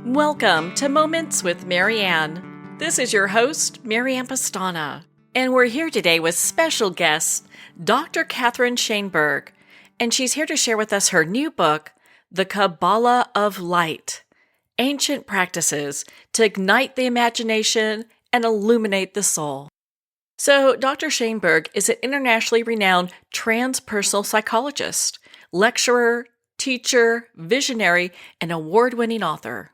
Welcome to Moments with Marianne. This is your host, Marianne-pestana, and we're here today with special guest, Dr. Catherine Shainberg, and she's here to share with us her new book, the-kabbalah-of-light, Ancient Practices to Ignite the Imagination and Illuminate the Soul. So, Dr. Shainberg is an internationally renowned transpersonal psychologist, lecturer, teacher, visionary, and award-winning author.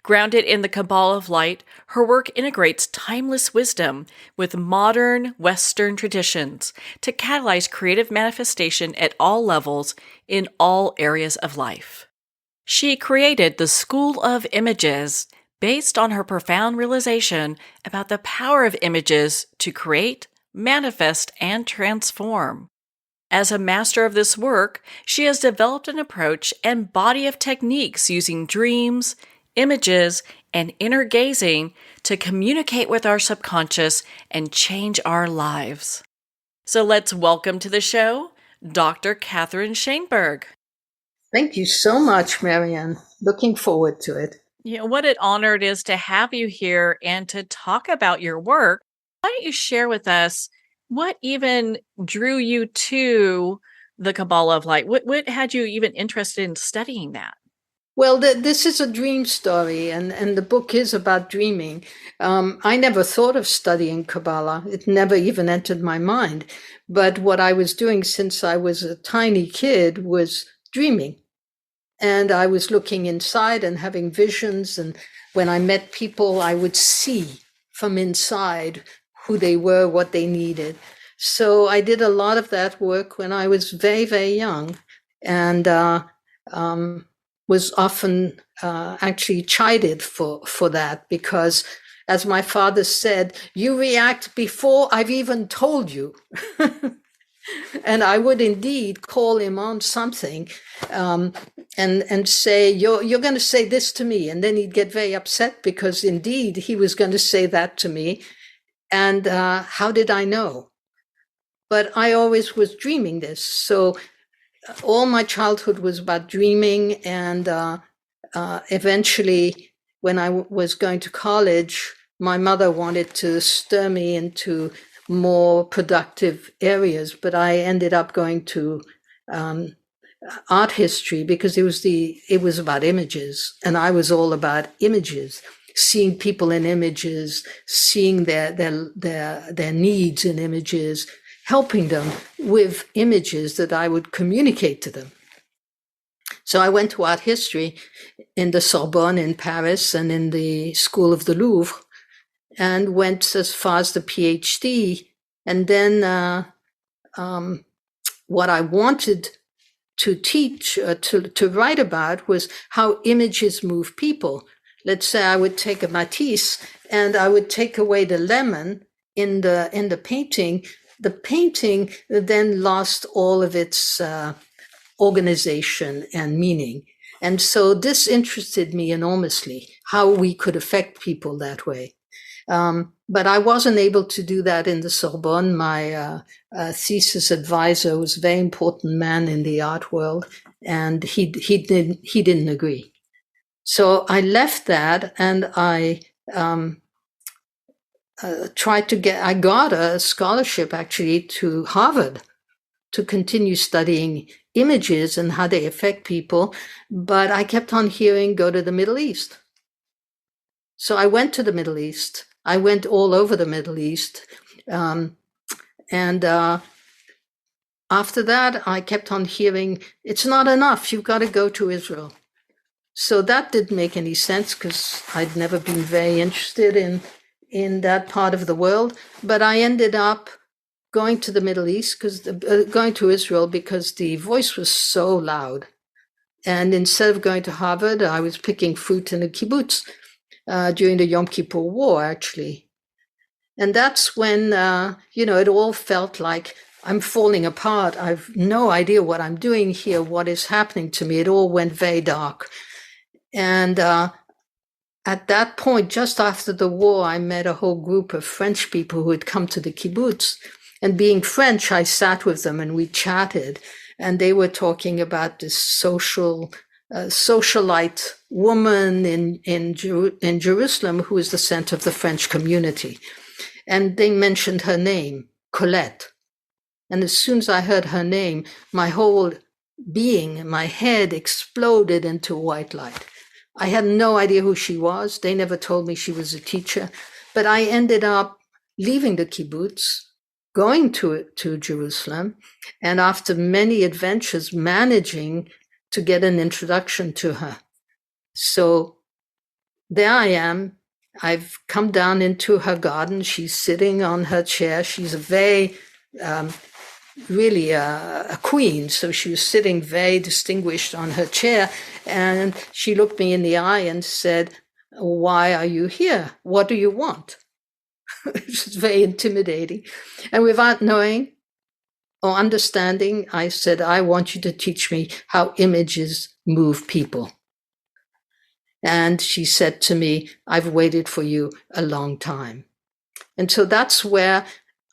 Grounded in the Kabbalah of Light, her work integrates timeless wisdom with modern Western traditions to catalyze creative manifestation at all levels in all areas of life. She created the School of Images based on her profound realization about the power of images to create, manifest, and transform. As a master of this work, she has developed an approach and body of techniques using dreams, images, and inner gazing to communicate with our subconscious and change our lives. So let's welcome to the show, Dr. Catherine Shainberg. Thank you so much, Marianne. Looking forward to it. What an honor it is to have you here and to talk about your work. Why don't you share with us what even drew you to the Kabbalah of Light? What had you even interested in studying that? Well, this is a dream story, and the book is about dreaming. I never thought of studying Kabbalah. It never even entered my mind. But what I was doing since I was a tiny kid was dreaming. And I was looking inside and having visions. And when I met people, I would see from inside who they were, what they needed. So I did a lot of that work when I was very, very young. And was often actually chided for that because, as my father said, you react before I've even told you. And I would indeed call him on something and say, you're going to say this to me. And then he'd get very upset because indeed he was going to say that to me. And how did I know? But I always was dreaming this. So all my childhood was about dreaming, and eventually, when I was going to college, my mother wanted to stir me into more productive areas, but I ended up going to art history because it was about images, and I was all about images, seeing people in images, seeing their needs in images, helping them with images that I would communicate to them. So I went to art history in the Sorbonne in Paris and in the School of the Louvre, and went as far as the PhD. And then what I wanted to teach, to write about, was how images move people. Let's say I would take a Matisse and I would take away the lemon in the painting. The painting then lost all of its organization and meaning. And so this interested me enormously, how we could affect people that way. But I wasn't able to do that in the Sorbonne. My thesis advisor was a very important man in the art world, and he didn't agree. So I left that, and I I got a scholarship actually to Harvard to continue studying images and how they affect people. But I kept on hearing, go to the Middle East. So I went to the Middle East. I went all over the Middle East. And after that, I kept on hearing, it's not enough. You've got to go to Israel. So that didn't make any sense because I'd never been very interested in that part of the world, but I ended up going to the Middle East, going to Israel, because the voice was so loud. And instead of going to Harvard, I was picking fruit in a kibbutz during the Yom Kippur War, actually. And that's when, it all felt like I'm falling apart. I've no idea what I'm doing here, what is happening to me. It all went very dark. And at that point, just after the war, I met a whole group of French people who had come to the kibbutz. And being French, I sat with them and we chatted. And they were talking about this social socialite woman in Jerusalem who is the center of the French community. And they mentioned her name, Colette. And as soon as I heard her name, my whole being, my head exploded into white light. I had no idea who she was. They never told me she was a teacher. But I ended up leaving the kibbutz, going to Jerusalem, and after many adventures, managing to get an introduction to her. So there I am. I've come down into her garden. She's sitting on her chair. She's a very, really a queen. So she was sitting very distinguished on her chair. And she looked me in the eye and said, "Why are you here? What do you want?" It was very intimidating. And without knowing or understanding, I said, "I want you to teach me how images move people." And she said to me, "I've waited for you a long time." And so that's where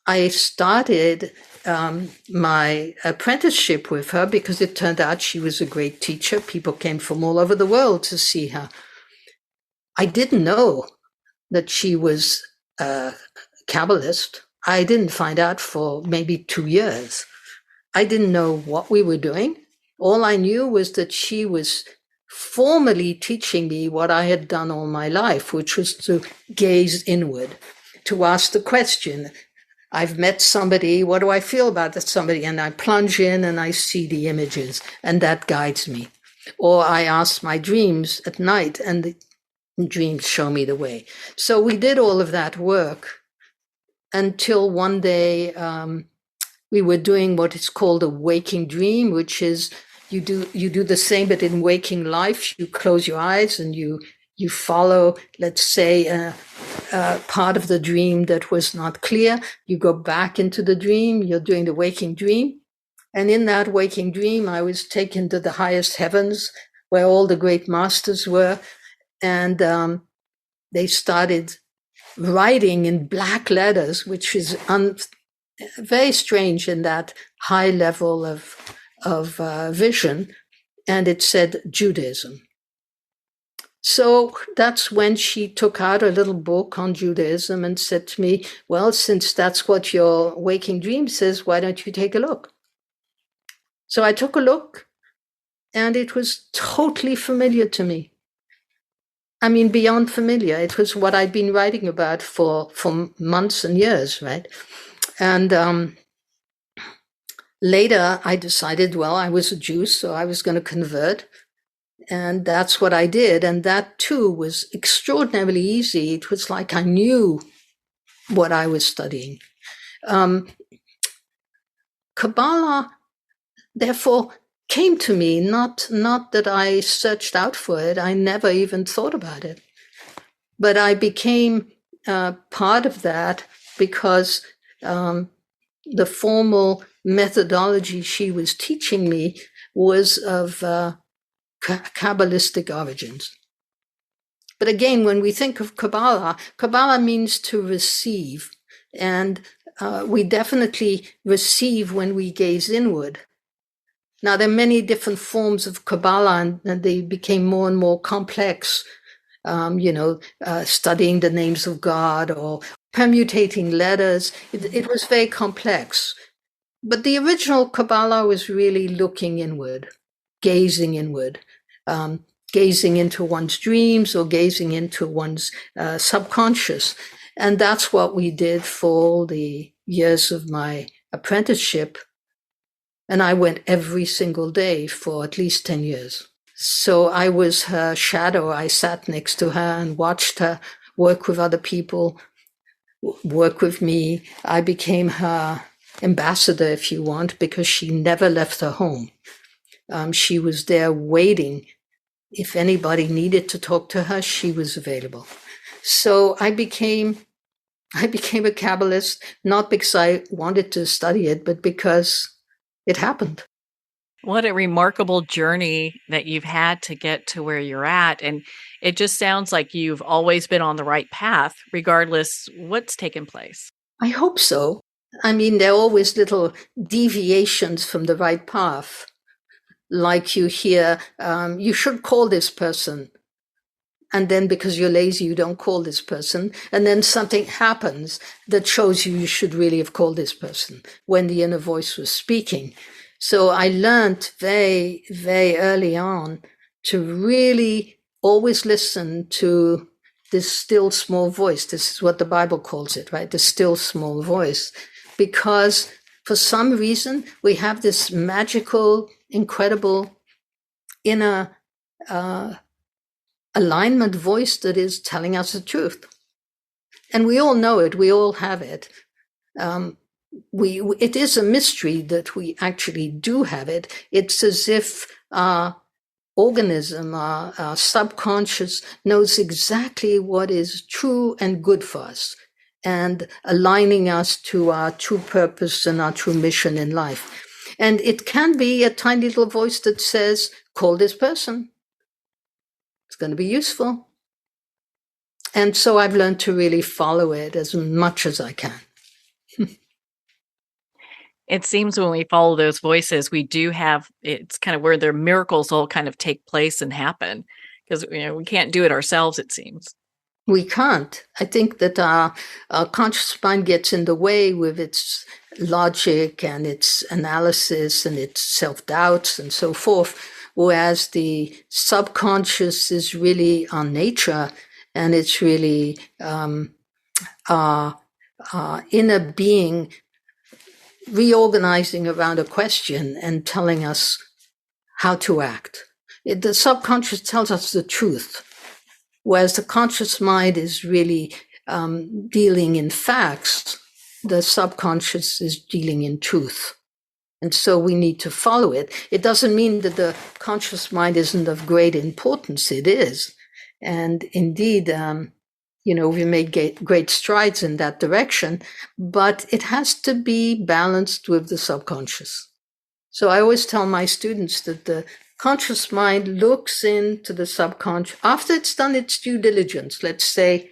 I started my apprenticeship with her, because it turned out she was a great teacher. People came from all over the world to see her. I didn't know that she was a Kabbalist. I didn't find out for maybe 2 years. I didn't know what we were doing. All I knew was that she was formally teaching me what I had done all my life, which was to gaze inward, to ask the question, I've met somebody, what do I feel about that somebody? And I plunge in and I see the images, and that guides me. Or I ask my dreams at night, and the dreams show me the way. So we did all of that work until one day we were doing what is called a waking dream, which is you do the same, but in waking life, you close your eyes and you follow, let's say, part of the dream that was not clear. You go back into the dream, you're doing the waking dream. And in that waking dream, I was taken to the highest heavens where all the great masters were. And they started writing in black letters, which is very strange in that high level of vision. And it said Judaism. So that's when she took out a little book on Judaism and said to me, "Well, since that's what your waking dream says, why don't you take a look?" So I took a look, and it was totally familiar to me. I mean, beyond familiar. It was what I'd been writing about for months and years, right? And later I decided, well, I was a Jew, so I was going to convert. And that's what I did. And that too was extraordinarily easy. It was like I knew what I was studying. Kabbalah, therefore, came to me, not that I searched out for it. I never even thought about it. But I became part of that because the formal methodology she was teaching me was of Kabbalistic origins. But again, when we think of Kabbalah, Kabbalah means to receive. And we definitely receive when we gaze inward. Now, there are many different forms of Kabbalah, and they became more and more complex, studying the names of God or permutating letters. It was very complex. But the original Kabbalah was really looking inward, gazing inward, gazing into one's dreams or gazing into one's subconscious. And that's what we did for all the years of my apprenticeship. And I went every single day for at least 10 years. So I was her shadow. I sat next to her and watched her work with other people, work with me. I became her ambassador, if you want, because she never left her home. She was there waiting. If anybody needed to talk to her, she was available. So I became a Kabbalist, not because I wanted to study it, but because it happened. What a remarkable journey that you've had to get to where you're at. And it just sounds like you've always been on the right path, regardless what's taken place. I hope so. I mean, there are always little deviations from the right path. like you hear, you should call this person. And then because you're lazy, you don't call this person. And then something happens that shows you should really have called this person when the inner voice was speaking. So I learned very, very early on to really always listen to this still small voice. This is what the Bible calls it, right? The still small voice. Because for some reason, we have this magical, incredible inner alignment voice that is telling us the truth. And we all know it. We all have it. It is a mystery that we actually do have it. It's as if our organism, our subconscious knows exactly what is true and good for us and aligning us to our true purpose and our true mission in life. And it can be a tiny little voice that says, call this person. It's going to be useful. And so I've learned to really follow it as much as I can. It seems when we follow those voices, we do have, it's kind of where their miracles all kind of take place and happen, because we can't do it ourselves, it seems. We can't. I think that our conscious mind gets in the way with its logic and its analysis and its self-doubts and so forth, whereas the subconscious is really our nature, and it's really our inner being reorganizing around a question and telling us how to act. The subconscious tells us the truth, whereas the conscious mind is really dealing in facts. The subconscious is dealing in truth. And so we need to follow it. It doesn't mean that the conscious mind isn't of great importance. It is. And indeed, we made great strides in that direction, but it has to be balanced with the subconscious. So I always tell my students that the conscious mind looks into the subconscious after it's done its due diligence. Let's say,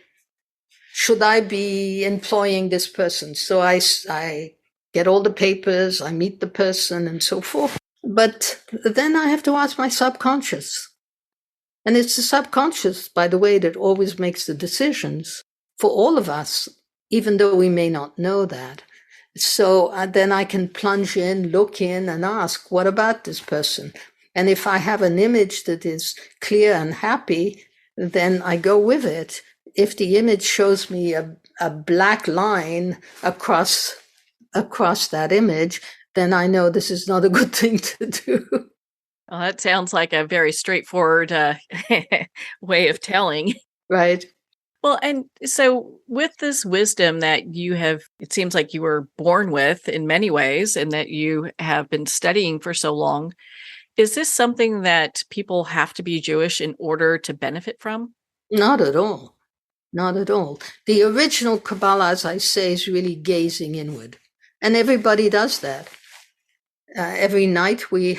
should I be employing this person? So I get all the papers, I meet the person and so forth. But then I have to ask my subconscious. And it's the subconscious, by the way, that always makes the decisions for all of us, even though we may not know that. So then I can plunge in, look in, and ask, what about this person? And if I have an image that is clear and happy, then I go with it. If the image shows me a black line across that image, then I know this is not a good thing to do. Well, that sounds like a very straightforward way of telling. Right. Well, and so with this wisdom that you have, it seems like you were born with in many ways, and that you have been studying for so long, is this something that people have to be Jewish in order to benefit from? Not at all. Not at all. The original Kabbalah, as I say, is really gazing inward. And everybody does that. Every night we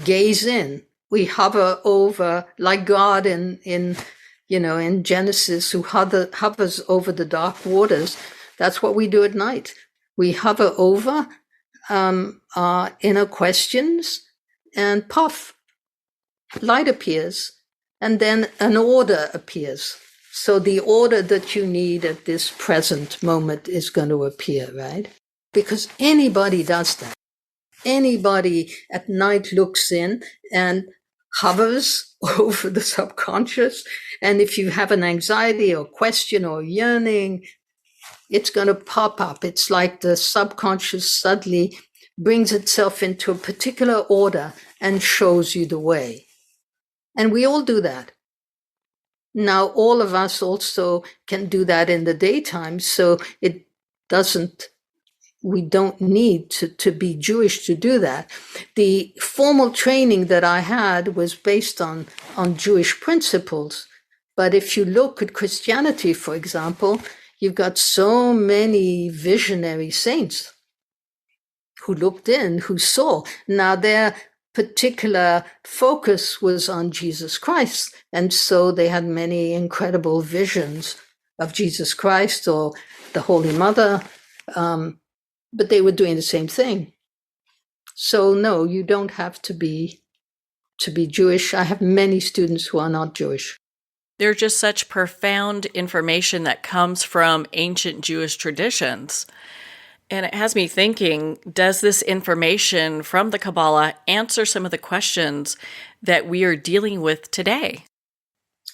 gaze in. We hover over, like God in Genesis, who hovers over the dark waters. That's what we do at night. We hover over our inner questions, and puff, light appears, and then an order appears. So the order that you need at this present moment is going to appear, right? Because anybody does that. Anybody at night looks in and hovers over the subconscious. And if you have an anxiety or question or yearning, it's going to pop up. It's like the subconscious suddenly brings itself into a particular order and shows you the way. And we all do that. Now, all of us also can do that in the daytime, so we don't need to be Jewish to do that. The formal training that I had was based on Jewish principles. But if you look at Christianity, for example, you've got so many visionary saints who looked in, who saw. Now, their particular focus was on Jesus Christ. And so they had many incredible visions of Jesus Christ or the Holy Mother, but they were doing the same thing. So no, you don't have to be to be Jewish. I have many students who are not Jewish. There's just such profound information that comes from ancient Jewish traditions. And it has me thinking, does this information from the Kabbalah answer some of the questions that we are dealing with today?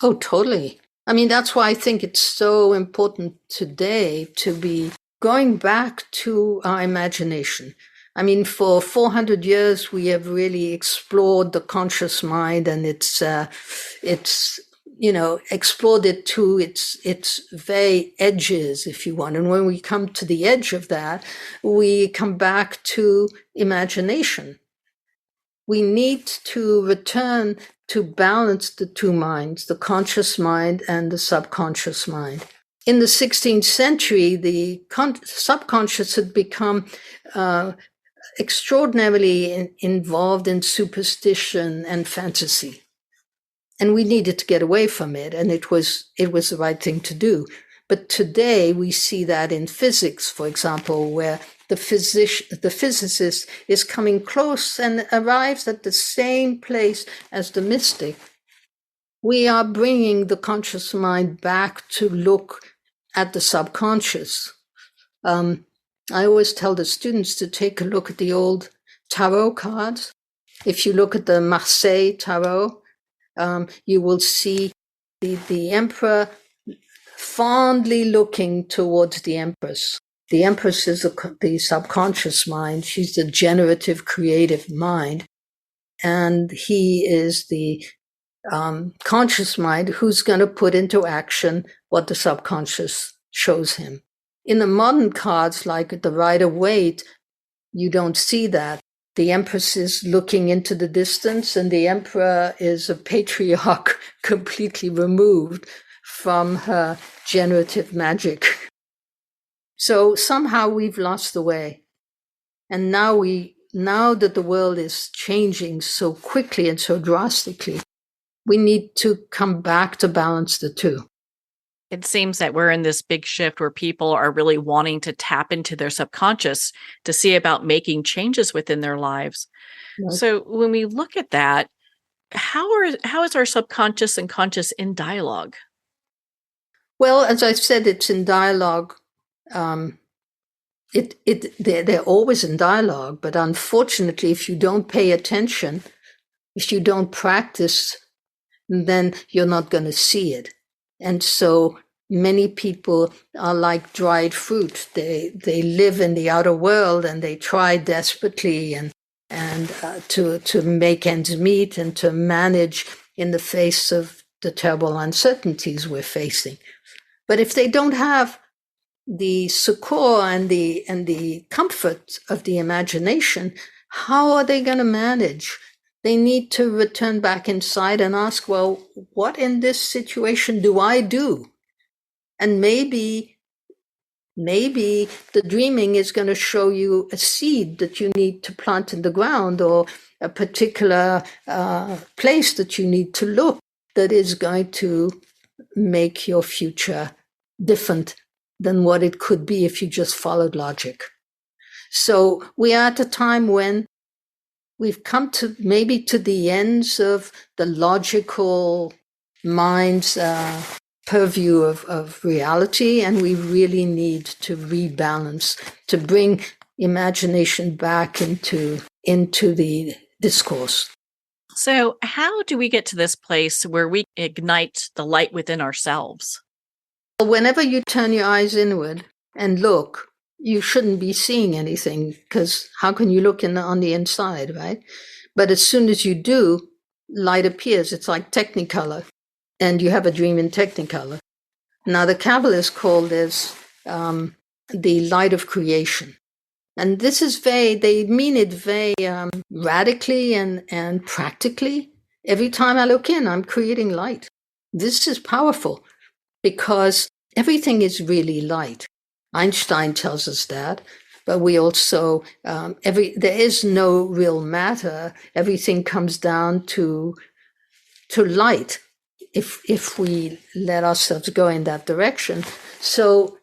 Oh, totally. I mean, that's why I think it's so important today to be going back to our imagination. I mean, for 400 years, we have really explored the conscious mind, and it's explored it to its very edges, if you want. And when we come to the edge of that, we come back to imagination. We need to return to balance the two minds, the conscious mind and the subconscious mind. In the 16th century, the subconscious had become extraordinarily involved in superstition and fantasy. And we needed to get away from it, and it was the right thing to do. But today we see that in physics, for example, where the physicist is coming close and arrives at the same place as the mystic. We are bringing the conscious mind back to look at the subconscious. I always tell the students to take a look at the old tarot cards. If you look at the Marseille tarot, you will see the emperor fondly looking towards the empress. The empress is the subconscious mind. She's the generative, creative mind. And he is the conscious mind who's going to put into action what the subconscious shows him. In the modern cards, like the Rider-Waite, you don't see that. The empress is looking into the distance, and the emperor is a patriarch completely removed from her generative magic. So somehow we've lost the way. And now that the world is changing so quickly and so drastically, we need to come back to balance the two. It seems that we're in this big shift where people are really wanting to tap into their subconscious to see about making changes within their lives. Right. So when we look at that, how is our subconscious and conscious in dialogue? Well, as I said, it's in dialogue. They're always in dialogue, but unfortunately, if you don't pay attention, if you don't practice, then you're not going to see it. And so many people are like dried fruit. They live in the outer world, and they try desperately and to make ends meet and to manage in the face of the terrible uncertainties we're facing. But if they don't have the succor and the comfort of the imagination, how are they going to manage? They need to return back inside and ask, well, what in this situation do I do? And maybe the dreaming is going to show you a seed that you need to plant in the ground, or a particular place that you need to look that is going to make your future different than what it could be if you just followed logic. So we are at a time when we've come to maybe to the ends of the logical mind's purview of reality, and we really need to rebalance, to bring imagination back into the discourse. So how do we get to this place where we ignite the light within ourselves? Whenever you turn your eyes inward and look, you shouldn't be seeing anything, because how can you look on the inside, right? But as soon as you do, light appears. It's like Technicolor, and you have a dream in Technicolor. Now, the Kabbalists call this the light of creation. And this is they mean it very radically and practically. Every time I look in, I'm creating light. This is powerful, because everything is really light. Einstein tells us that, but we also, there is no real matter. Everything comes down to light if we let ourselves go in that direction. So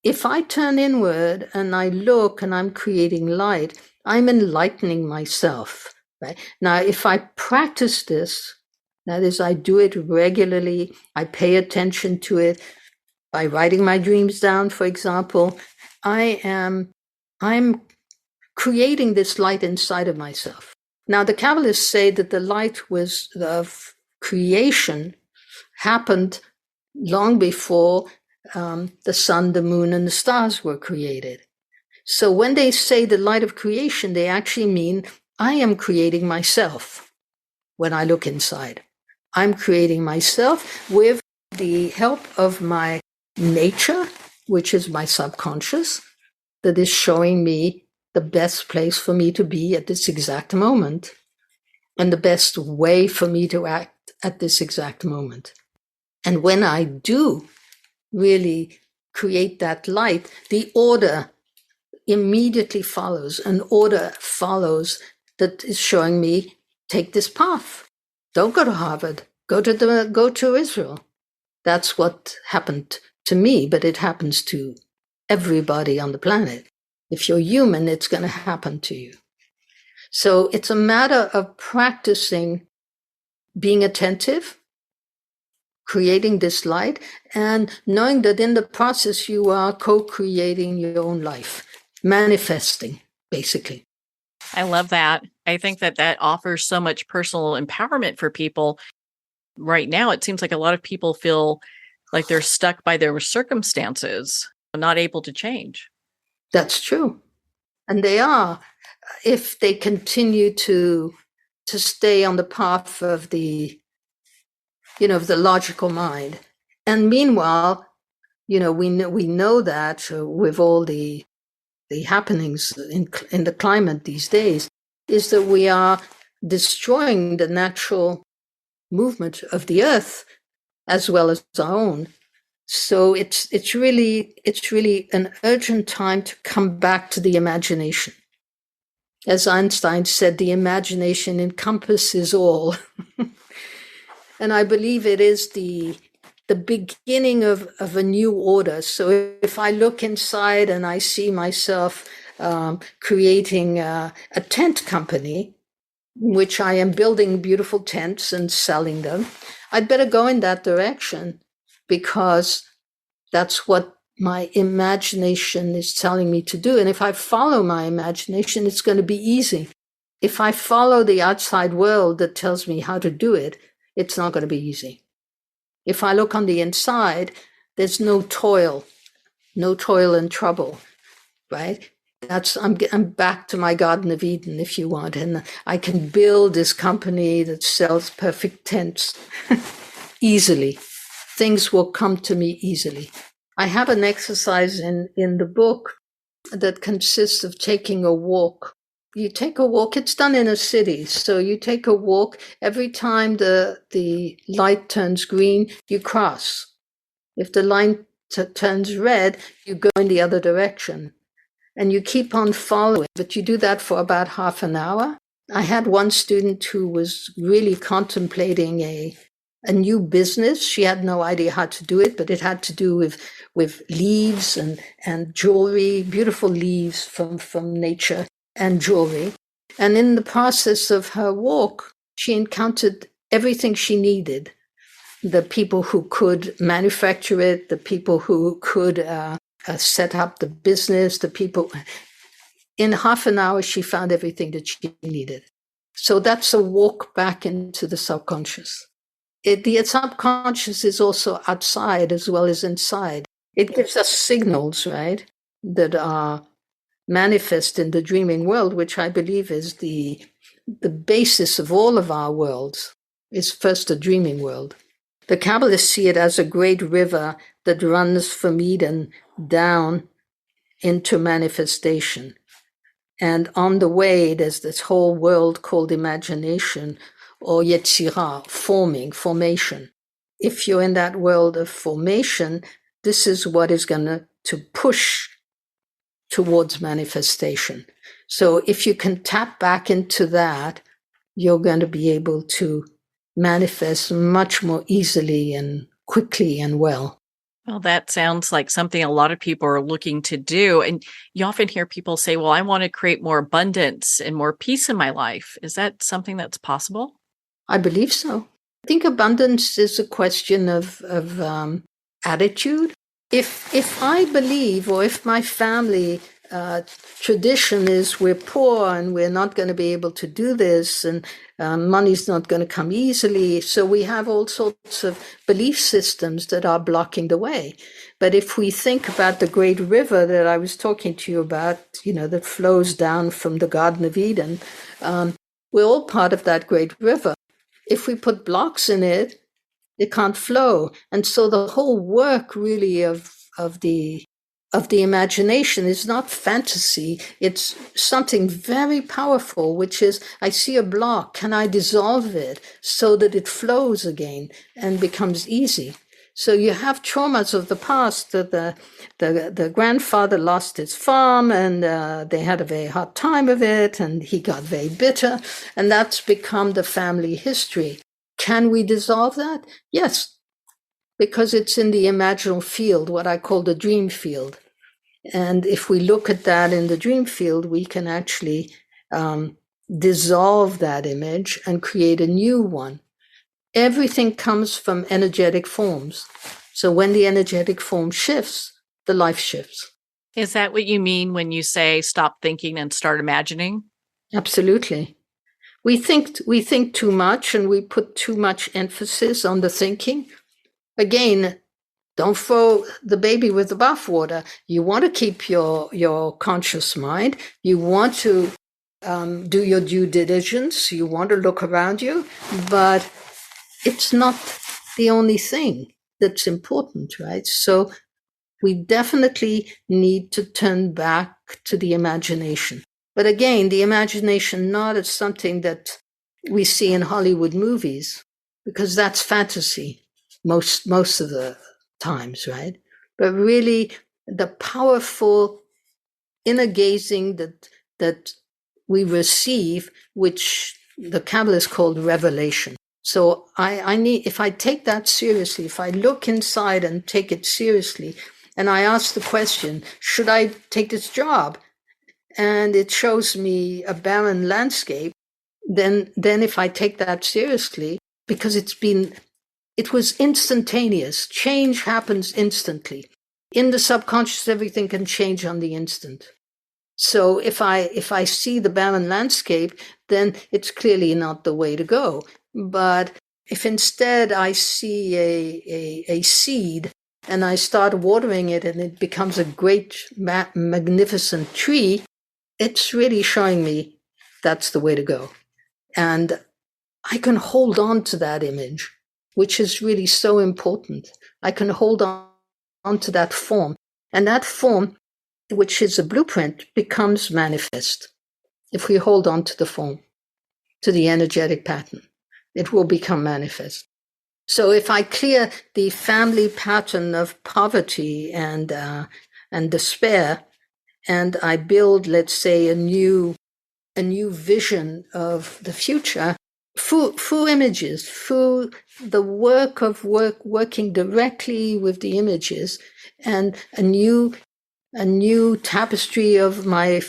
if I turn inward and I look and I'm creating light, I'm enlightening myself. right? Now, if I practice this, that is, I do it regularly, I pay attention to it by writing my dreams down, for example, I'm creating this light inside of myself. Now, the Kabbalists say that the light of creation happened long before the sun, the moon, and the stars were created. So when they say the light of creation, they actually mean I am creating myself when I look inside. I'm creating myself with the help of my nature, which is my subconscious, that is showing me the best place for me to be at this exact moment and the best way for me to act at this exact moment. And when I do really create that light, the order immediately follows. An order follows that is showing me, take this path. Don't go to Harvard. Go to Israel. That's what happened to me, but it happens to everybody on the planet. If you're human, it's going to happen to you. So it's a matter of practicing being attentive, creating this light, and knowing that in the process you are co-creating your own life, manifesting, basically. I love that. I think that offers so much personal empowerment for people. Right now, it seems like a lot of people feel like they're stuck by their circumstances, not able to change. That's true. And they are, if they continue to stay on the path of the logical mind. And meanwhile, we know that with all the happenings in the climate these days, is that we are destroying the natural movement of the earth as well as our own. So it's really an urgent time to come back to the imagination. As Einstein said, the imagination encompasses all. And I believe it is the beginning of a new order. So if I look inside and I see myself creating a tent company, which I am building beautiful tents and selling them, I'd better go in that direction, because that's what my imagination is telling me to do. And if I follow my imagination, it's going to be easy. If I follow the outside world that tells me how to do it, it's not going to be easy. If I look on the inside, there's no toil and trouble, right? I'm back to my Garden of Eden, if you want, and I can build this company that sells perfect tents easily. Things will come to me easily. I have an exercise in the book that consists of taking a walk. You take a walk, it's done in a city. So you take a walk, every time the light turns green, you cross. If the light turns red, you go in the other direction. And you keep on following, but you do that for about half an hour. I had one student who was really contemplating a new business. She had no idea how to do it, but it had to do with leaves and jewelry, beautiful leaves from nature and jewelry. And in the process of her walk, she encountered everything she needed. The people who could manufacture it, the people who could set up the business, the people. In half an hour, she found everything that she needed. So that's a walk back into the subconscious. The subconscious is also outside as well as inside. It gives us signals, right, that are manifest in the dreaming world, which I believe is the basis of all of our worlds, is first the dreaming world. The Kabbalists see it as a great river that runs from Eden down into manifestation. And on the way, there's this whole world called imagination, or yetzirah, formation. If you're in that world of formation, this is what is going to push towards manifestation. So if you can tap back into that, you're going to be able to manifest much more easily and quickly and well. Well, that sounds like something a lot of people are looking to do. And you often hear people say, well, I want to create more abundance and more peace in my life. Is that something that's possible? I believe so. I think abundance is a question of attitude. If I believe, or if my family tradition is we're poor and we're not going to be able to do this, and money's not going to come easily, so we have all sorts of belief systems that are blocking the way. But if we think about the great river that I was talking to you about, that flows down from the Garden of Eden, we're all part of that great river. If we put blocks in it, it can't flow. And so the whole work really of the imagination is not fantasy. It's something very powerful, which is, I see a block, can I dissolve it so that it flows again and becomes easy? So you have traumas of the past, that the grandfather lost his farm and they had a very hard time of it and he got very bitter, and that's become the family history. Can we dissolve that? Yes, because it's in the imaginal field, what I call the dream field. And if we look at that in the dream field, we can actually dissolve that image and create a new one. Everything comes from energetic forms. So when the energetic form shifts, the life shifts. Is that what you mean when you say stop thinking and start imagining? Absolutely. We think too much and we put too much emphasis on the thinking. Again, don't throw the baby with the bathwater. You want to keep your conscious mind. You want to do your due diligence. You want to look around you, but it's not the only thing that's important, right? So we definitely need to turn back to the imagination. But again, the imagination not as something that we see in Hollywood movies, because that's fantasy most of the times, right? But really the powerful inner gazing that we receive, which the Kabbalists called revelation. So I need, if I take that seriously, if I look inside and take it seriously, and I ask the question, should I take this job? And it shows me a barren landscape, then if I take that seriously, because it was instantaneous. Change happens instantly. In the subconscious, everything can change on the instant. So if I see the barren landscape, then it's clearly not the way to go. But if instead I see a seed and I start watering it and it becomes a great, magnificent tree, it's really showing me that's the way to go. And I can hold on to that image, which is really so important. I can hold on to that form. And that form, which is a blueprint, becomes manifest. If we hold on to the form, to the energetic pattern, it will become manifest. So if I clear the family pattern of poverty and despair, and I build, let's say, a new vision of the future through images, through the work of working directly with the images, and a new tapestry of my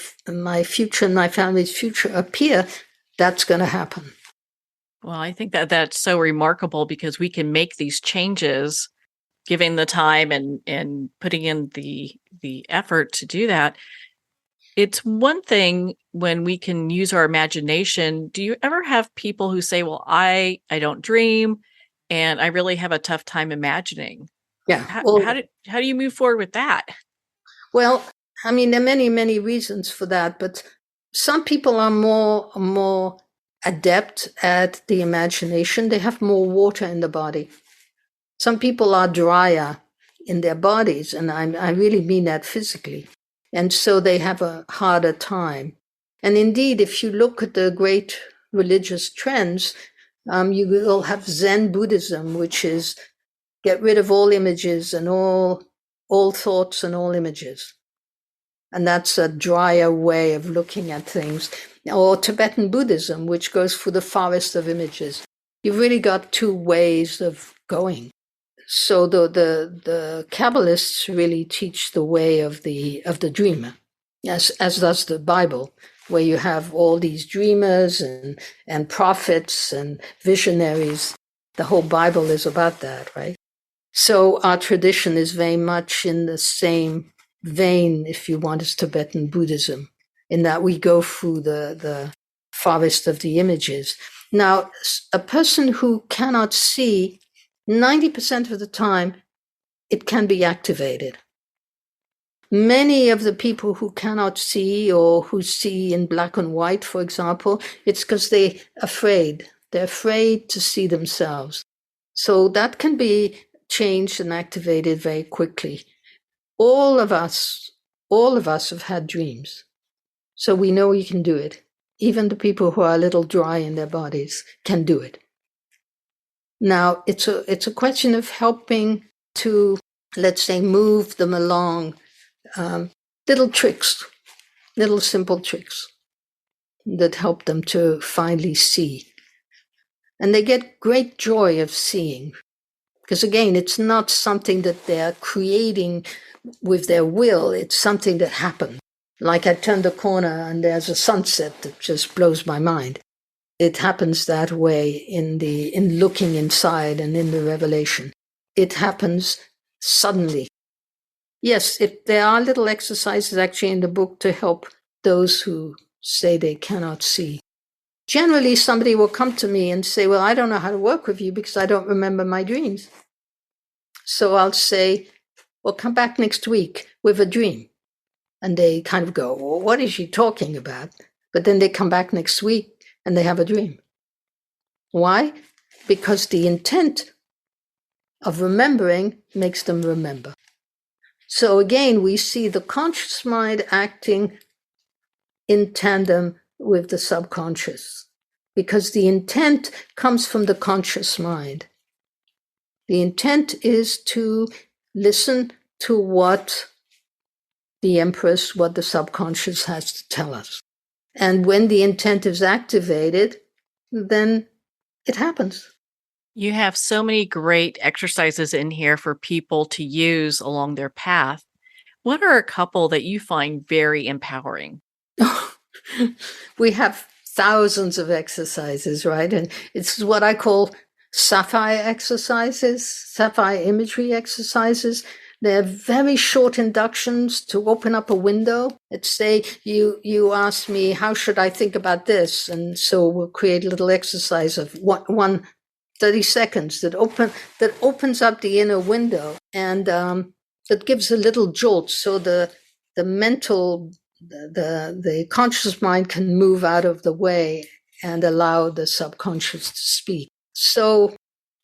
future and my family's future appear, that's going to happen. Well, I think that that's so remarkable because we can make these changes, giving the time and putting in the effort to do that. It's one thing when we can use our imagination. Do you ever have people who say, well, I don't dream and I really have a tough time imagining? Yeah. How do you move forward with that? Well, I mean, there are many, many reasons for that, but some people are more adept at the imagination. They have more water in the body. Some people are drier in their bodies, and I really mean that physically. And so they have a harder time. And indeed, if you look at the great religious trends, you will have Zen Buddhism, which is get rid of all images and all thoughts and all images. And that's a drier way of looking at things. Or Tibetan Buddhism, which goes through the forest of images. You've really got two ways of going. So the Kabbalists really teach the way of the dreamer, as does the Bible, where you have all these dreamers and prophets and visionaries. The whole Bible is about that, right? So our tradition is very much in the same vein, if you want, as Tibetan Buddhism, in that we go through the forest of the images. Now, a person who cannot see, 90% of the time, it can be activated. Many of the people who cannot see, or who see in black and white, for example, it's because they're afraid. They're afraid to see themselves. So that can be changed and activated very quickly. All of us have had dreams. So we know we can do it. Even the people who are a little dry in their bodies can do it. Now, it's a question of helping to, let's say, move them along. Little tricks, little simple tricks that help them to finally see. And they get great joy of seeing. Because again, it's not something that they're creating with their will. It's something that happened. Like I turn the corner and there's a sunset that just blows my mind. It happens that way in looking inside and in the revelation. It happens suddenly. Yes, there are little exercises actually in the book to help those who say they cannot see. Generally, somebody will come to me and say, well, I don't know how to work with you because I don't remember my dreams. So I'll say, well, come back next week with a dream. And they kind of go, well, what is she talking about? But then they come back next week and they have a dream. Why? Because the intent of remembering makes them remember. So again, we see the conscious mind acting in tandem with the subconscious, because the intent comes from the conscious mind. The intent is to listen to what the Empress, what the subconscious has to tell us. And when the intent is activated, then it happens. You have so many great exercises in here for people to use along their path. What are a couple that you find very empowering? We have thousands of exercises, right? And it's what I call sapphire exercises, sapphire imagery exercises. They're very short inductions to open up a window. Let's say you ask me, how should I think about this? And so we'll create a little exercise of 30 seconds that opens up the inner window, and that gives a little jolt, so the mental, the conscious mind can move out of the way and allow the subconscious to speak. So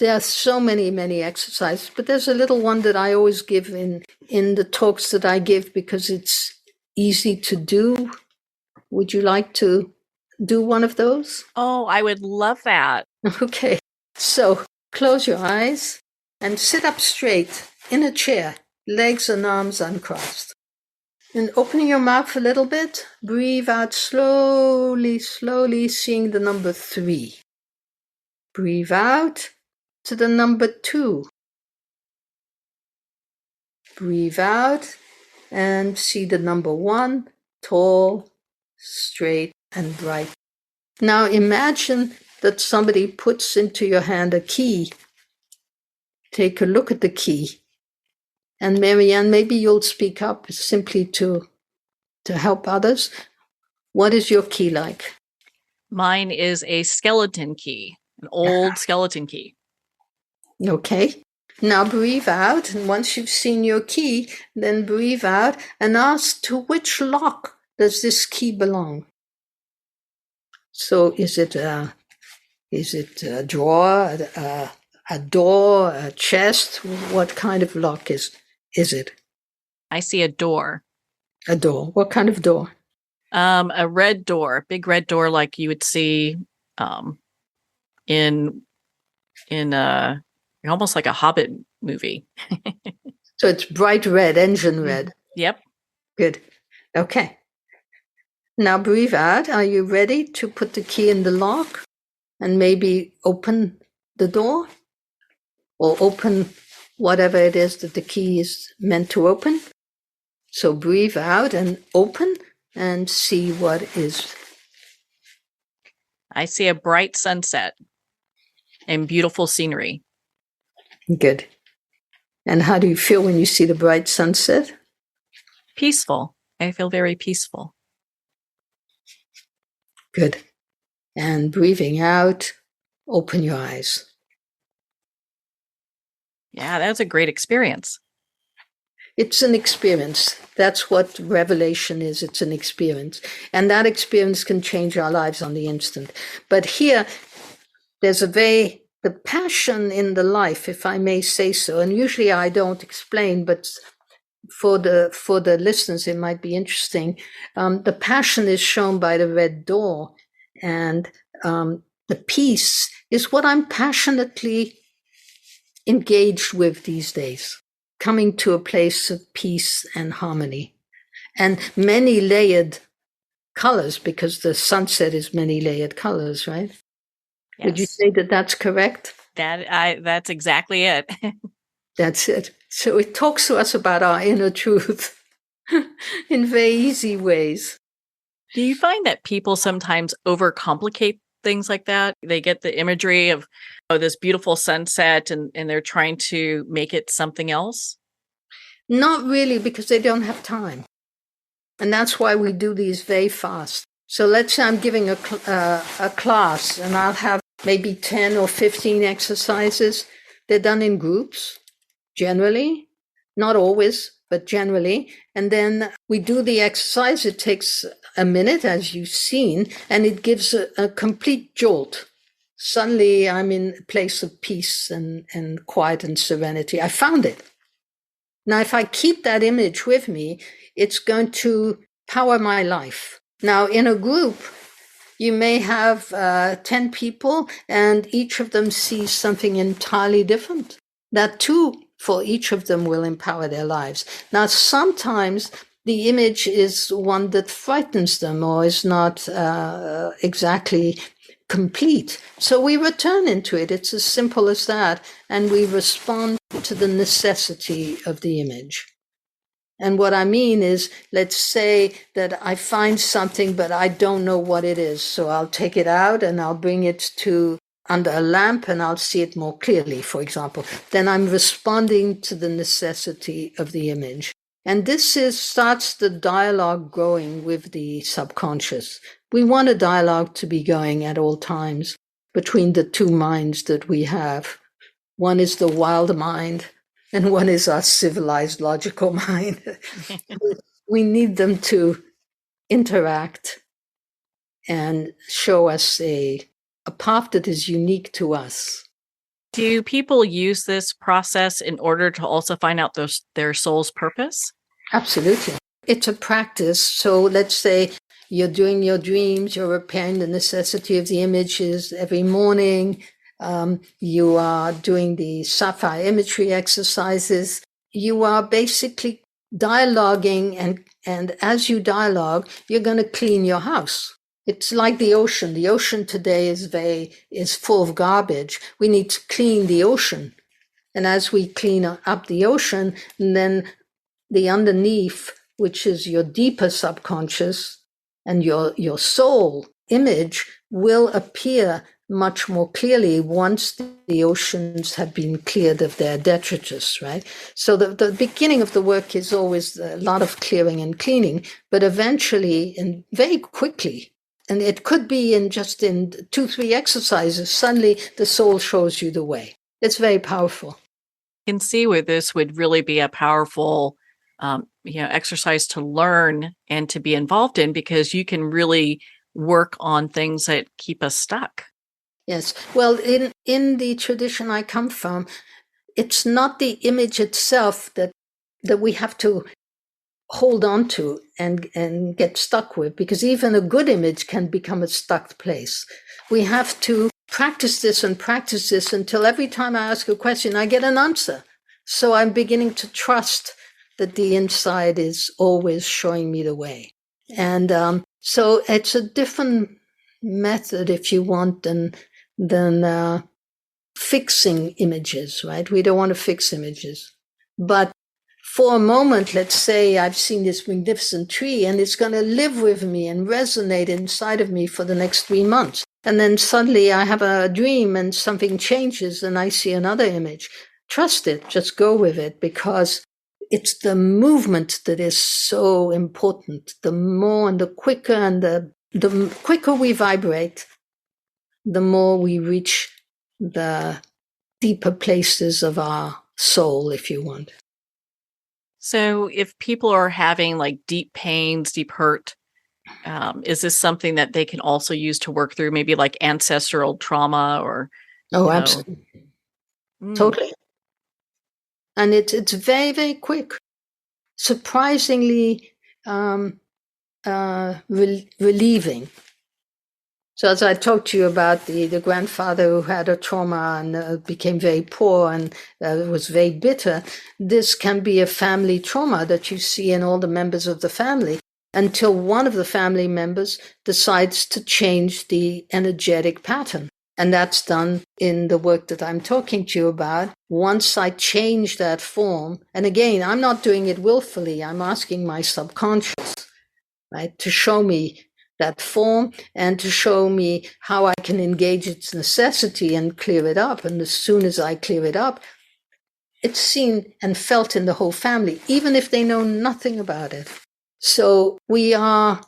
there are so many exercises, but there's a little one that I always give in the talks that I give because it's easy to do. Would you like to do one of those? Oh, I would love that. Okay. So close your eyes and sit up straight in a chair, legs and arms uncrossed. And opening your mouth a little bit, breathe out slowly, seeing the number 3. Breathe out to the number 2. Breathe out and see the number 1, tall, straight, and bright. Now imagine that somebody puts into your hand a key. Take a look at the key. And Marianne, maybe you'll speak up simply to help others. What is your key like? Mine is a skeleton key, an old skeleton key. Okay. Now breathe out, and once you've seen your key, then breathe out and ask, to which lock does this key belong? So is it a drawer, a door, a chest? What kind of lock is it? I see a door. A door. What kind of door? A red door, big red door, like you would see in almost like a Hobbit movie. So it's bright red, engine red. Yep. Good. Okay. Now breathe out. Are you ready to put the key in the lock and maybe open the door or open whatever it is that the key is meant to open. So breathe out and open and see what is. I see a bright sunset and beautiful scenery. Good. And how do you feel when you see the bright sunset? Peaceful. I feel very peaceful. Good. And breathing out, open your eyes. Yeah, that's a great experience. It's an experience. That's what revelation is. It's an experience. And that experience can change our lives on the instant. But here, there's the passion in the life, if I may say so, and usually I don't explain, but for the listeners, it might be interesting. The passion is shown by the red door, and the peace is what I'm passionately engaged with these days, coming to a place of peace and harmony, and many layered colors, because the sunset is many layered colors, right? Yes. Would you say that that's correct? That's exactly it. That's it. So it talks to us about our inner truth in very easy ways. Do you find that people sometimes overcomplicate things like that? They get the imagery of this beautiful sunset and they're trying to make it something else? Not really, because they don't have time. And that's why we do these very fast. So let's say I'm giving a class and I'll have maybe 10 or 15 exercises. They're done in groups, generally, not always, but generally. And then we do the exercise. It takes a minute, as you've seen, and it gives a complete jolt. Suddenly I'm in a place of peace and quiet and serenity. I found it. Now, if I keep that image with me, it's going to power my life. Now, in a group, you may have 10 people and each of them sees something entirely different. That too, for each of them, will empower their lives. Now, sometimes the image is one that frightens them or is not exactly complete. So we return into it. It's as simple as that. And we respond to the necessity of the image. And what I mean is, let's say that I find something, but I don't know what it is. So I'll take it out and I'll bring it to under a lamp and I'll see it more clearly, for example. Then I'm responding to the necessity of the image. And this starts the dialogue going with the subconscious. We want a dialogue to be going at all times between the two minds that we have. One is the wild mind, and one is our civilized, logical mind. We need them to interact and show us a path that is unique to us. Do people use this process in order to also find out their soul's purpose? Absolutely. It's a practice. So let's say you're doing your dreams, you're repairing the necessity of the images every morning. You are doing the Sapphire Imagery exercises. You are basically dialoguing, and as you dialogue, you're going to clean your house. It's like the ocean. The ocean today is full of garbage. We need to clean the ocean. And as we clean up the ocean, and then the underneath, which is your deeper subconscious and your soul image, will appear much more clearly once the oceans have been cleared of their detritus, right? So the beginning of the work is always a lot of clearing and cleaning, but eventually and very quickly, and it could be in 2-3 exercises, suddenly the soul shows you the way. It's very powerful. You can see where this would really be a powerful exercise to learn and to be involved in, because you can really work on things that keep us stuck. Yes. Well, in the tradition I come from, it's not the image itself that we have to hold on to and get stuck with, because even a good image can become a stuck place. We have to practice this until every time I ask a question, I get an answer. So I'm beginning to trust that the inside is always showing me the way. And so it's a different method, if you want, than fixing images, right? We don't want to fix images. But for a moment, let's say I've seen this magnificent tree and it's going to live with me and resonate inside of me for the next 3 months. And then suddenly I have a dream and something changes and I see another image. Trust it, just go with it, because it's the movement that is so important. The more and the quicker and the quicker we vibrate, the more we reach the deeper places of our soul, if you want. So if people are having like deep pains, deep hurt, is this something that they can also use to work through, maybe like ancestral trauma or? Oh, absolutely. Totally. And it's very, very quick. Surprisingly relieving. So as I talked to you about the grandfather who had a trauma and became very poor and was very bitter, this can be a family trauma that you see in all the members of the family until one of the family members decides to change the energetic pattern. And that's done in the work that I'm talking to you about. Once I change that form, and again, I'm not doing it willfully, I'm asking my subconscious, right, to show me that form and to show me how I can engage its necessity and clear it up. And as soon as I clear it up, it's seen and felt in the whole family, even if they know nothing about it. So we are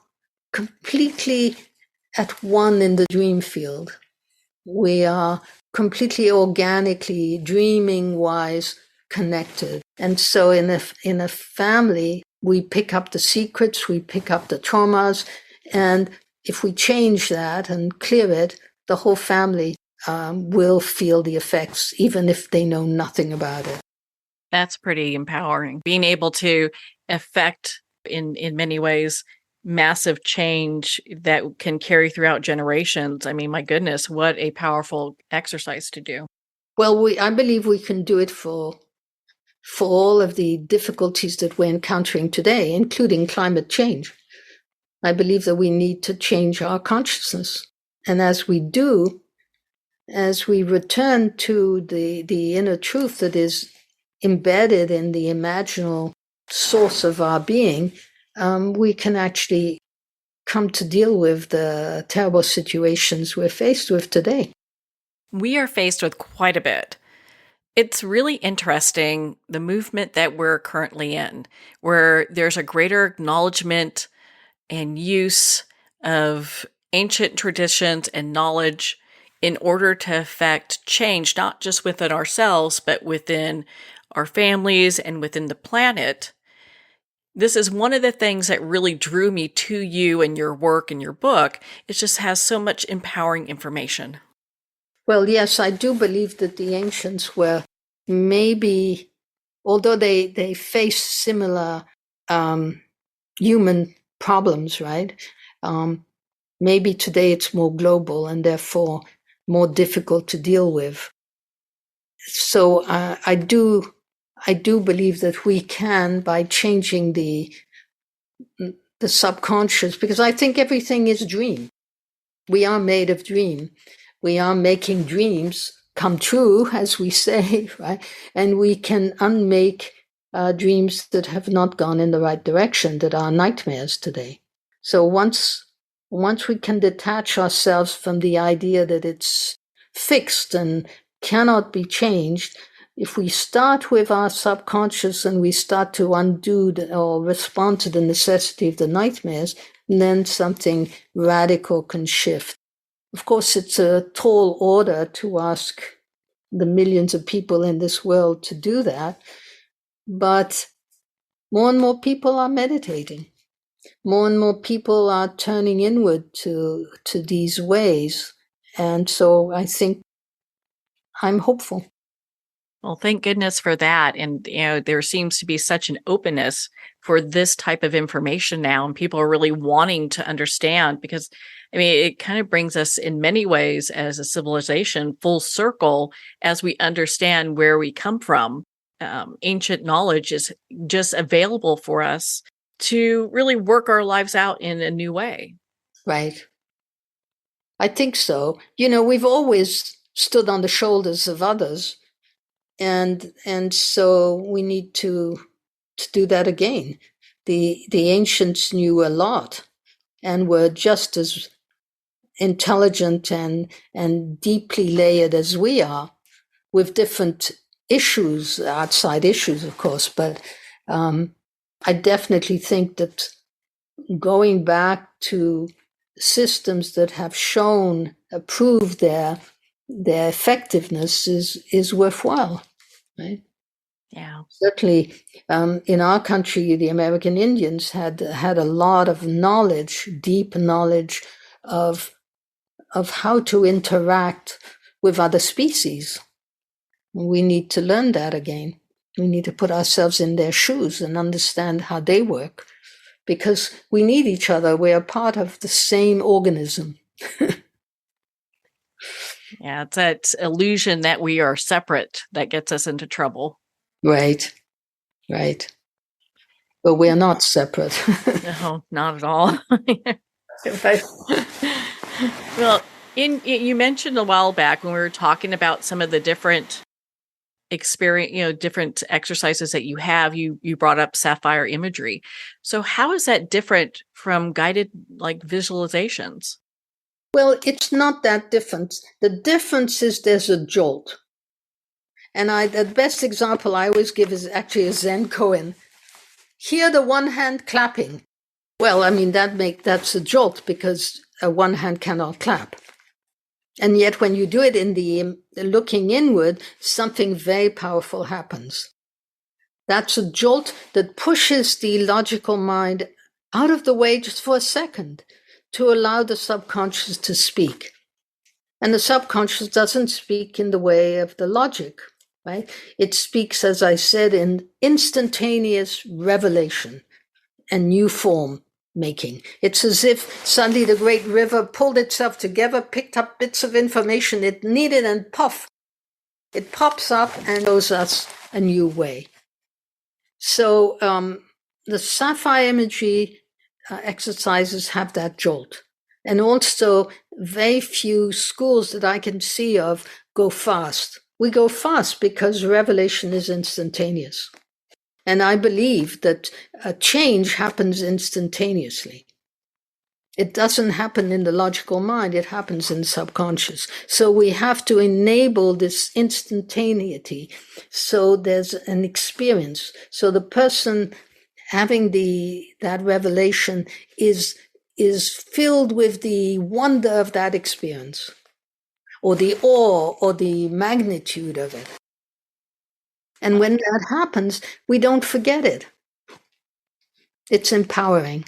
completely at one in the dream field. We are completely organically, dreaming-wise connected. And so in a family, we pick up the secrets, we pick up the traumas, and if we change that and clear it, the whole family will feel the effects, even if they know nothing about it. That's pretty empowering. Being able to affect, in many ways, massive change that can carry throughout generations. I mean, my goodness, what a powerful exercise to do. Well, I believe we can do it for all of the difficulties that we're encountering today, including climate change. I believe that we need to change our consciousness. And as we do, as we return to the inner truth that is embedded in the imaginal source of our being, we can actually come to deal with the terrible situations we're faced with today. We are faced with quite a bit. It's really interesting, the movement that we're currently in, where there's a greater acknowledgement and use of ancient traditions and knowledge in order to affect change, not just within ourselves, but within our families and within the planet. This is one of the things that really drew me to you and your work and your book. It just has so much empowering information. Well, yes, I do believe that the ancients were maybe, although they face similar human problems, right? Maybe today it's more global and therefore more difficult to deal with. So I do believe that we can, by changing the subconscious, because I think everything is dream. We are made of dream. We are making dreams come true, as we say, right? And we can unmake dreams that have not gone in the right direction, that are nightmares today. So once we can detach ourselves from the idea that it's fixed and cannot be changed, if we start with our subconscious and we start to undo or respond to the necessity of the nightmares, then something radical can shift. Of course, it's a tall order to ask the millions of people in this world to do that, but more and more people are meditating. More and more people are turning inward to these ways. And so I think I'm hopeful. Well, thank goodness for that. And, there seems to be such an openness for this type of information now. And people are really wanting to understand because, I mean, it kind of brings us in many ways as a civilization full circle as we understand where we come from. Ancient knowledge is just available for us to really work our lives out in a new way. Right. I think so. We've always stood on the shoulders of others. And so we need to do that again. The ancients knew a lot and were just as intelligent and deeply layered as we are, with different issues, outside issues, of course. But I definitely think that going back to systems that have proved their effectiveness is worthwhile, right? Yeah. Certainly, in our country, the American Indians had a lot of knowledge, deep knowledge of how to interact with other species. We need to learn that again. We need to put ourselves in their shoes and understand how they work, because we need each other. We are part of the same organism. Yeah, it's that illusion that we are separate that gets us into trouble. Right. But we are not separate. No, not at all. Well, you mentioned a while back when we were talking about some of the different experience, different exercises that you have, you brought up Sapphire Imagery. So how is that different from guided visualizations? Well, it's not that different. The difference is there's a jolt. And the best example I always give is actually a Zen koan. Hear the one hand clapping. Well, I mean, that's a jolt, because one hand cannot clap. And yet when you do it in the looking inward, something very powerful happens. That's a jolt that pushes the logical mind out of the way just for a second to allow the subconscious to speak. And the subconscious doesn't speak in the way of the logic, right? It speaks, as I said, in instantaneous revelation and new form making. It's as if suddenly the great river pulled itself together, picked up bits of information it needed, and puff, it pops up and shows us a new way. So the Sapphire Imagery exercises have that jolt. And also, very few schools that I can see of go fast. We go fast because revelation is instantaneous. And I believe that a change happens instantaneously. It doesn't happen in the logical mind, it happens in the subconscious. So we have to enable this instantaneity. So there's an experience. So the person having that revelation is filled with the wonder of that experience, or the awe, or the magnitude of it. And when that happens, we don't forget it. It's empowering.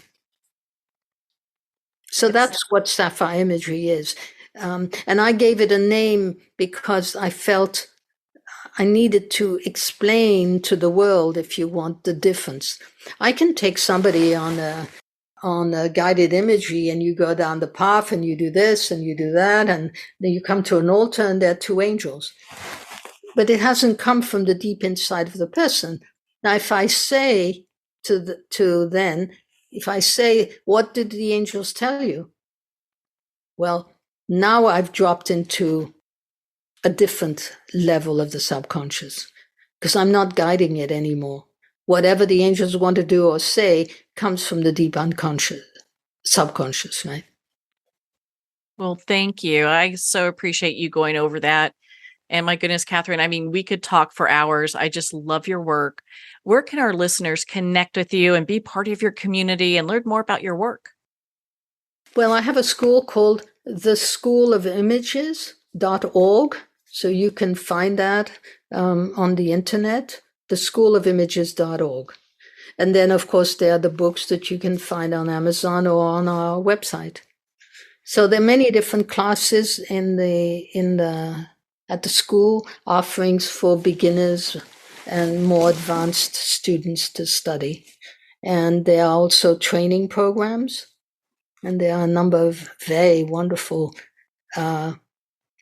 So that's what Sapphire Imagery is. And I gave it a name because I felt I needed to explain to the world, if you want, the difference. I can take somebody on a guided imagery, and you go down the path and you do this and you do that, and then you come to an altar and there are two angels. But it hasn't come from the deep inside of the person. Now, if I say if I say, what did the angels tell you? Well, now I've dropped into a different level of the subconscious, because I'm not guiding it anymore. Whatever the angels want to do or say comes from the deep unconscious, subconscious, right? Well, thank you. I so appreciate you going over that. And my goodness, Catherine, I mean, we could talk for hours. I just love your work. Where can our listeners connect with you and be part of your community and learn more about your work? Well, I have a school called the-school-of-images.org. So you can find that on the internet, the-school-of-images.org. And then, of course, there are the books that you can find on Amazon or on our website. So there are many different classes at the school, offerings for beginners and more advanced students to study. And there are also training programs. And there are a number of very wonderful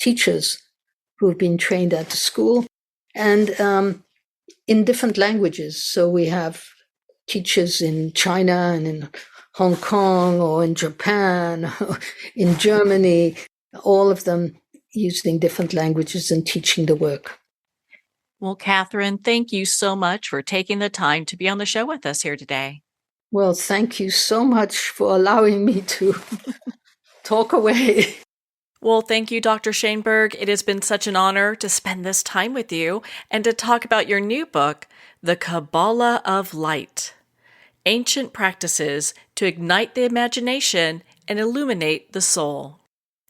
teachers who have been trained at the school, and in different languages. So we have teachers in China and in Hong Kong, or in Japan, or in Germany, all of them using different languages and teaching the work. Well, Catherine, thank you so much for taking the time to be on the show with us here today. Well, thank you so much for allowing me to talk away. Well, thank you, Dr. Shainberg. It has been such an honor to spend this time with you and to talk about your new book, The-Kabbalah-of-Light: Ancient Practices to Ignite the Imagination and Illuminate the Soul.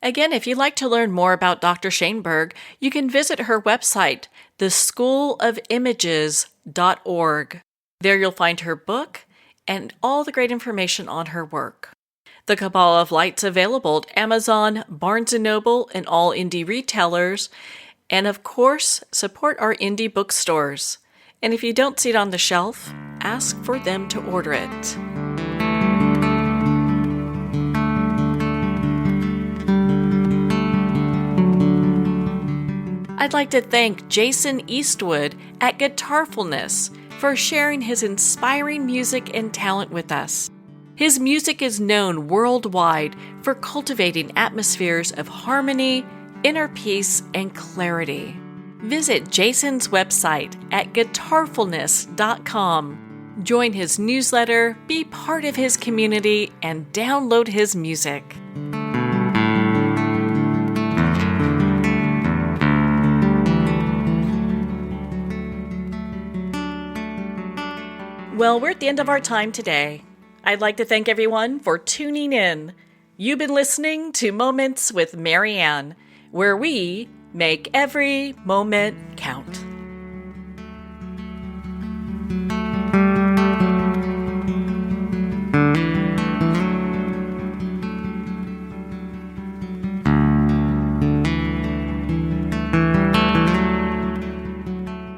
Again, if you'd like to learn more about Dr. Shainberg, you can visit her website, theschoolofimages.org. There you'll find her book and all the great information on her work. The Kabbalah of Light's available at Amazon, Barnes & Noble, and all indie retailers. And of course, support our indie bookstores. And if you don't see it on the shelf, ask for them to order it. I'd like to thank Jason Eastwood at Guitarfulness for sharing his inspiring music and talent with us. His music is known worldwide for cultivating atmospheres of harmony, inner peace, and clarity. Visit Jason's website at guitarfulness.com. Join his newsletter, be part of his community, and download his music. Well, we're at the end of our time today. I'd like to thank everyone for tuning in. You've been listening to Moments with Marianne, where we make every moment count.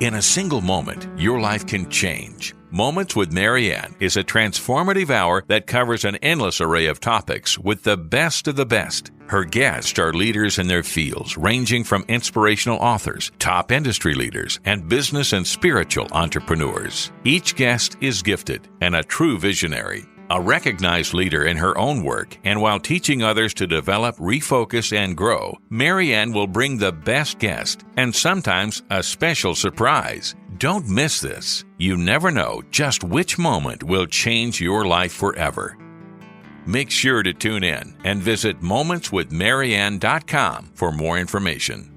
In a single moment, your life can change. Moments with Marianne is a transformative hour that covers an endless array of topics with the best of the best. Her guests are leaders in their fields, ranging from inspirational authors, top industry leaders, and business and spiritual entrepreneurs. Each guest is gifted and a true visionary, a recognized leader in her own work, and while teaching others to develop, refocus, and grow, Marianne will bring the best guest and sometimes a special surprise. Don't miss this. You never know just which moment will change your life forever. Make sure to tune in and visit momentswithmarianne.com for more information.